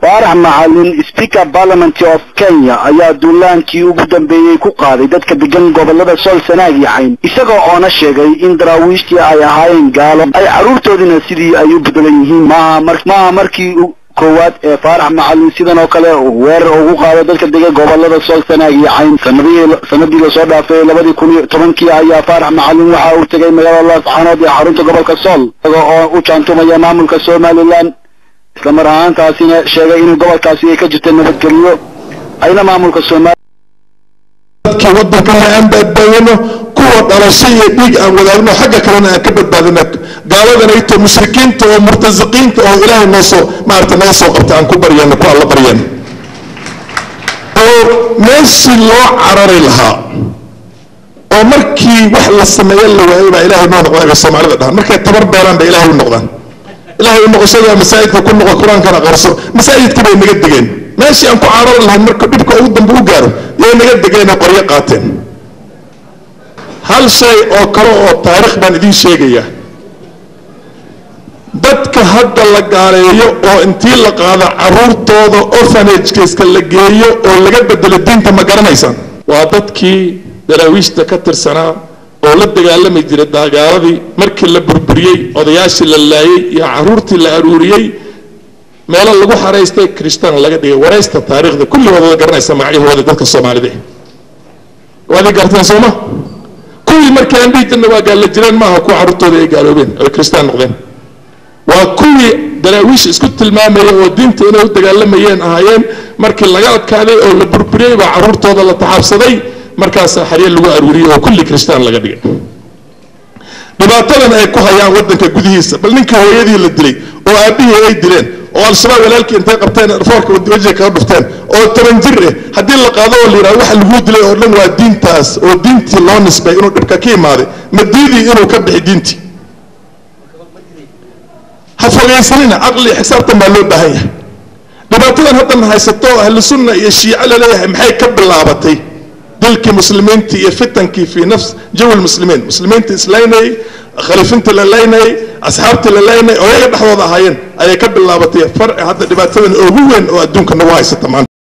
faarax macalin speaker parliament of Kenya ayaa duulaankii ugu dambeeyay ku qaaday dadka degan gobolada Sool Sanaag iyo Cayn isagoo oona sheegay in daraawiishtii ay ahaayeen gaalo ay caruurtoodina sidii ay u bedelan yihiin ma markii koowaad ee faarax macalin sidan oo kale weerar ugu qaaday dadka degan gobolada Sool Sanaag iyo Cayn sanadii la soo dhaafay 2010 ayaa faarax macalin waxa uu tagay magaalada Laascaanood ee xarunta gobolka Sool isagoo u jaantumaya maamulka Somaliland isla mar ahaantaasina sheegay in gobolkaasi ay ka jirtay nabadgelyo ayna maamulka Soomaaliya wadanka aan badbaadino kuwa dhalashay iyo dhiig aan wadaagno xagga kalena aan ka badbaadino gaaladana ay to mushrikiinta oo murtaziqiinta oo ilaahay noo soo qabta aan ku baryano ku alla baryano oo meeshii loo carari lahaa oo markii wax la sameeyo la waayay baa ilaahay noo noqday Soomaalida dhahan markay tabar beeran bay ilaahay u noqdaan ilaahay u noqoshada masaajidka ku noqo quraanka qarso masaajidka bay naga degeen meeshii aan ku carari lahayn marka dhibka ugu dambe u gaaro yay naga degeen qoryo qaateen hal shay oo kale oo taariikh baan idin sheegaya dadka hadda la gaareeyo oo intii la qaado caruurtooda orphanage-ka la geeyo oo laga bedelo diinta ma garanaysan waa dadkii daraawiishta ka tirsanaa oo la dagaalamay jiray dagaaladii markii la burburiyay odayaashii la laayay iyo caruurtii la aruuriyay meelo lagu xareystay kristaan laga dhigay waraysta taariikhda kulli wada garanaysa magacyahooda dadka Soomaalida wada gartaan Soomaa kulli markii aan dhigtana waa gaal la jireen maaha ku caruurtooda ay gaaloobeen oo kristaan noqdeen waa kulli daraawiish isku tilmaamay oo diinta inay u dagaalamayeen ahaayeen markii laga adkaaday oo la burburiyay baa caruurtooda la taxabsaday markaas xariir lagu aruuriyay oo kulli kristaan laga dhigay dhibaatadan ay ku hayaan wadanka gudihiisa bal ninka hooyadii la dilay oo aabihii ay dileen oo al-shabaab walaalkii intay qabteen foorka wajhiga ka dhufteen oo 10 jir hadii la qaado oo liira waxa lagu dilay oo dhan waa diintaas oo diintii loo nisbay inuu dhibka ka imaaday madiidii inuu ka bixi diintii hafagaysanina aqli xisaabtan baa loo baahan yahay dhibaatadan hadda haysato ahlu sunna iyo shiica la leeyahay maxay ka bilaabatay dilkii muslimiinta iyo fitankii fi nafs jawi muslimiin muslimiinta islaynay khalifinta la leeyahay asxaabta la leeyahay oo ay dhaxdooda ahaayeen ay ka bilaabatay farci hadda dhibaatadan ugu weyn oo adduunka nagu haysata maanta